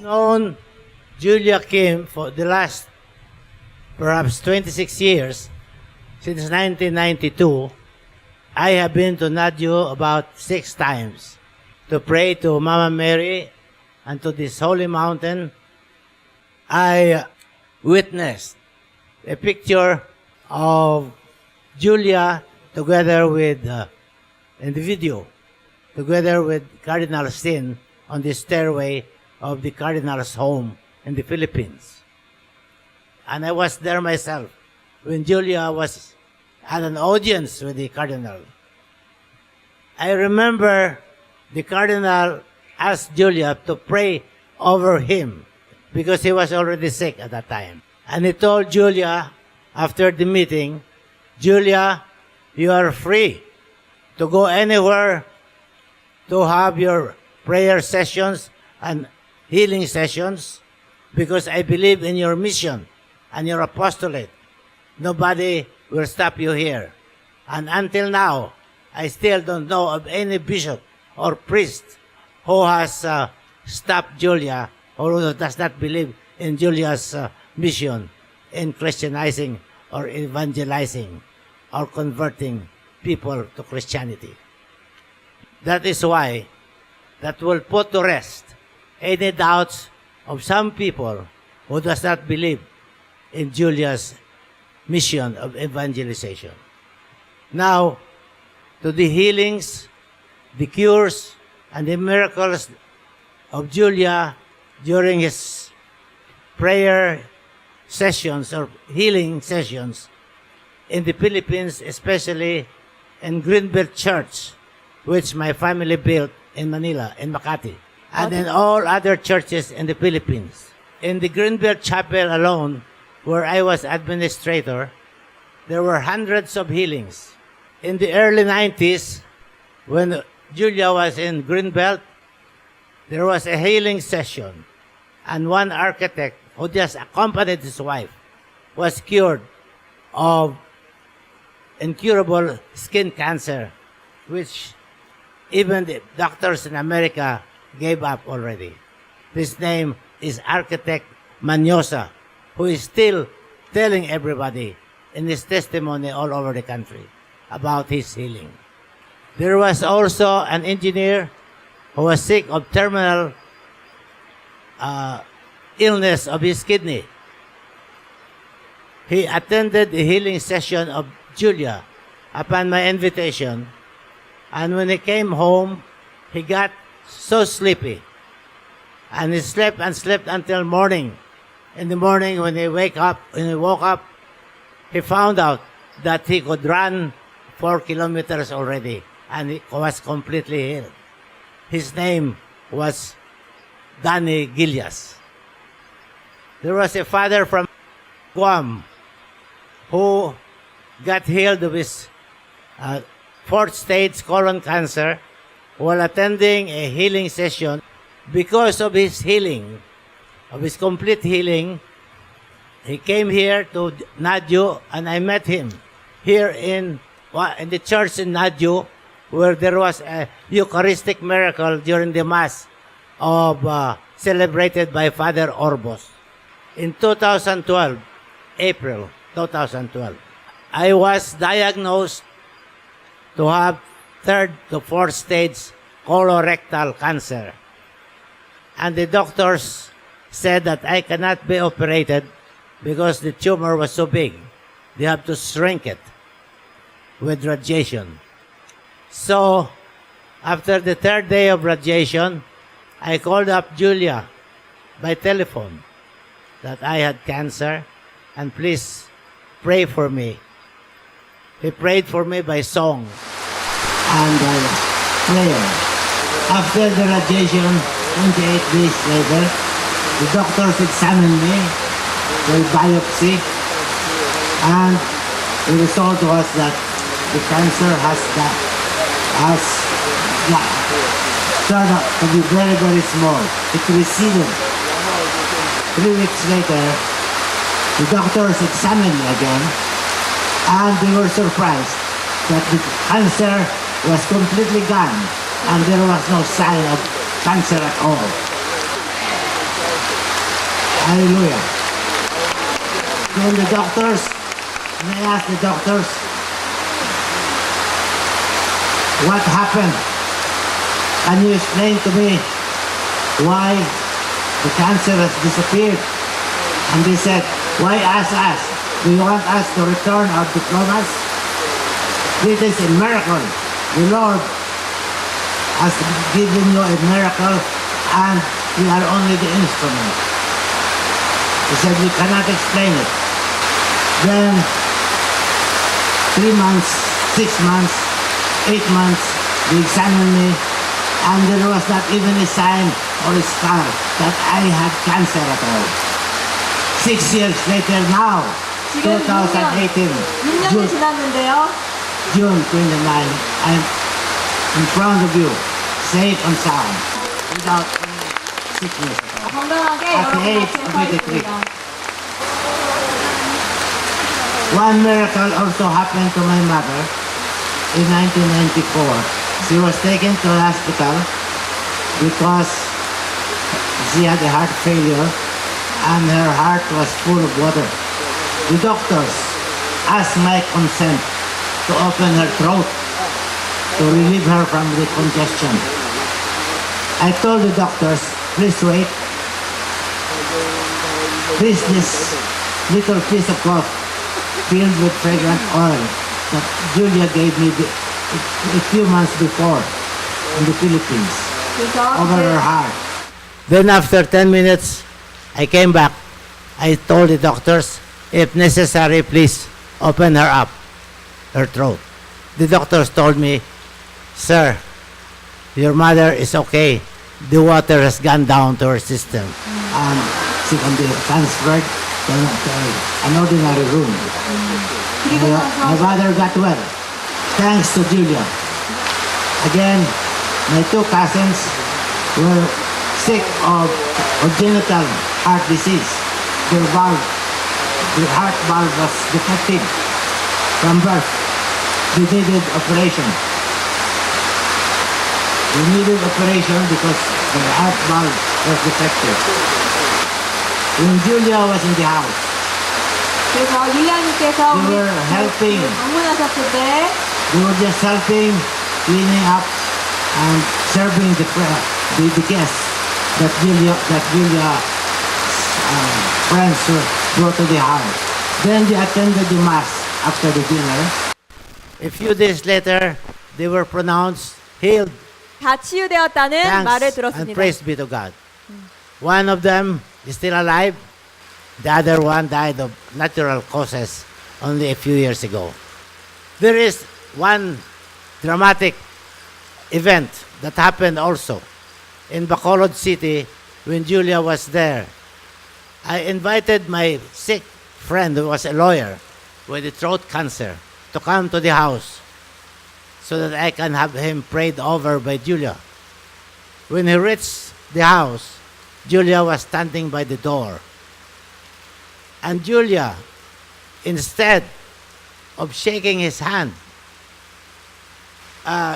known Julia Kim for the last perhaps 26 years, since 1992, I have been to Nadyo about 6 times to pray to Mama Mary and to this holy mountain. I witnessed a picture of Julia together with, in the video, together with Cardinal Sin on the stairway of the Cardinal's home in the Philippines. And I was there myself when Julia had an audience with the Cardinal. I remember the Cardinal asked Julia to pray over him because he was already sick at that time. And he told Julia after the meeting, Julia, you are free to go anywhere to have your prayer sessions and healing sessions because I believe in your mission and your apostolate. Nobody will stop you here. And until now, I still don't know of any bishop or priest who has stopped Julia or who does not believe in Julia's mission in Christianizing or evangelizing or converting people to Christianity. That is why that will put to rest any doubts of some people who does not believe in Julia's mission of evangelization. Now, to the healings, the cures, and the miracles of Julia during his prayer sessions or healing sessions in the Philippines, especially in Greenbelt Church, which my family built in Manila, in Makati, and in all other churches in the Philippines. In the Greenbelt Chapel alone, where I was administrator, there were hundreds of healings. In the early 90s, when Julia was in Greenbelt, there was a healing session, and one architect who just accompanied his wife was cured of incurable skin cancer, which even the doctors in America gave up already. His name is Architect Manyosa, who is still telling everybody in his testimony all over the country about his healing. There was also an engineer who was sick of terminal illness of his kidney. He attended the healing session of Julia upon my invitation, and when he came home, he got so sleepy, and he slept and slept until morning. In the morning, when he woke up, he found out that he could run 4 kilometers already, and he was completely healed. His name was Danny Gilias. There was a father from Guam who got healed of his 4th stage colon cancer while attending a healing session. Because of his healing, of his complete healing, he came here to Nadyo, and I met him here in the church in Nadyo, where there was a Eucharistic miracle during the Mass of celebrated by Father Orbos. In 2012, April 2012, I was diagnosed to have 3rd to 4th stage colorectal cancer. And the doctors said that I cannot be operated because the tumor was so big. They have to shrink it with radiation. So, after the 3rd day of radiation, I called up Julia by telephone that I had cancer and please pray for me. He prayed for me by song and by prayer. After the radiation, 28 days later, the doctors examined me with biopsy, and the result was that the cancer has turned out to be very, very small. It receded. 3 weeks later, the doctors examined me again, and they were surprised that the cancer was completely gone, and there was no sign of cancer at all. Hallelujah. Then the doctors, and I asked the doctors, what happened? Can you explain to me why the cancer has disappeared? And they said, why ask us? Do you want us to return our diplomas? This is a miracle. The Lord has given you a miracle and we are only the instrument. He said, we cannot explain it. Then 3 months, 6 months, 8 months, they examined me and there was not even a sign or a scar that I had cancer at all. 6 years later now, 지금 2018, 6년이 지났는데요. June 29, I'm in front of you, safe and sound, without any sickness at all. 건강하게 At the 여러분 age 앞에 of 서 83. 있습니다. One miracle also happened to my mother in 1994. She was taken to the hospital because she had a heart failure and her heart was full of water. The doctors asked my consent to open her throat to relieve her from the congestion. I told the doctors, please wait. Please this little piece of cloth filled with fragrant oil that Julia gave me a few months before in the Philippines 그래서 over her 이제 heart. Then after 10 minutes, I came back. I told the doctors, if necessary, please open her up, her throat. The doctors told me, sir, your mother is okay. The water has gone down to her system. And she can be transferred to an ordinary room. 그리고 My 나서 mother got well, thanks to Julia. Again, my 2 cousins were sick of congenital heart disease. Their heart valve was defective from birth. They needed operation. They needed operation because their heart valve was defective. When Julia was in the house, 그래서 율리아님께서 they were helping. 방문하셨을 때 They were just helping, cleaning up, and serving the guests that Julia friends brought to the house. Then they attended the mass after the dinner. A few days later, they were pronounced healed. 다 치유되었다는 말을 Thanks and 들었습니다. praise be to God. One of them is still alive. The other one died of natural causes only a few years ago. There is one dramatic event that happened also in Bacolod City when Julia was there. I invited my sick friend who was a lawyer with a throat cancer to come to the house so that I can have him prayed over by Julia. When he reached the house, Julia was standing by the door. And Julia, instead of shaking his hand,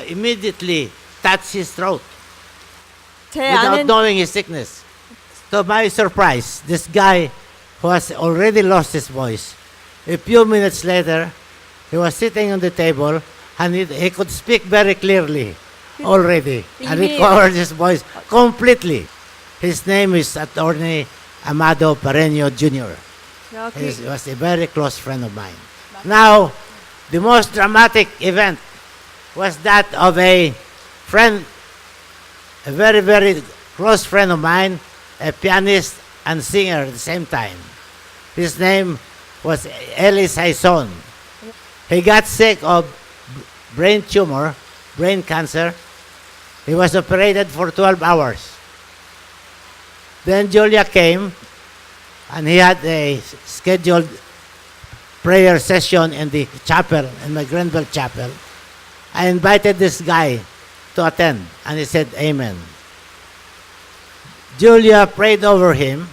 immediately touched his throat 제 without 아는 knowing his sickness. To my surprise, this guy who has already lost his voice, a few minutes later, he was sitting on the table and he could speak very clearly already and recovered his voice completely. His name is Attorney Amado Pareño Jr. He was a very close friend of mine. Now, the most dramatic event was that of a friend, a very, very close friend of mine, a pianist and singer at the same time. His name was Eli Saison. He got sick of brain tumor, brain cancer. He was operated for 12 hours. Then Julia came and he had a scheduled prayer session in the chapel, in my Grenville chapel. I invited this guy to attend and he said amen. Julia prayed over him.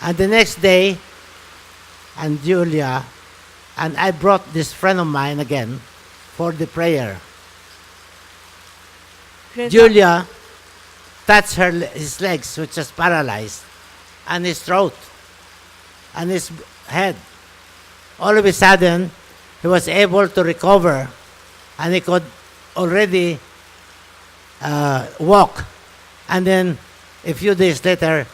And the next day, and Julia, and I brought this friend of mine again for the prayer. 그래서 Julia touched his legs, which was paralyzed, and his throat, and his head. All of a sudden, he was able to recover, and he could already walk. And then, a few days later,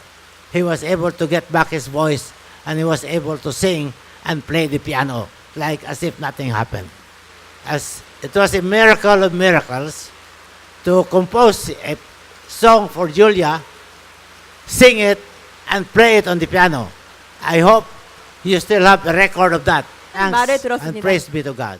he was able to get back his voice, and he was able to sing and play the piano, like as if nothing happened. As it was a miracle of miracles to compose a song for Julia, sing it, and play it on the piano. I hope you still have a record of that. 말을 Thanks 들었습니다. and praise be to God.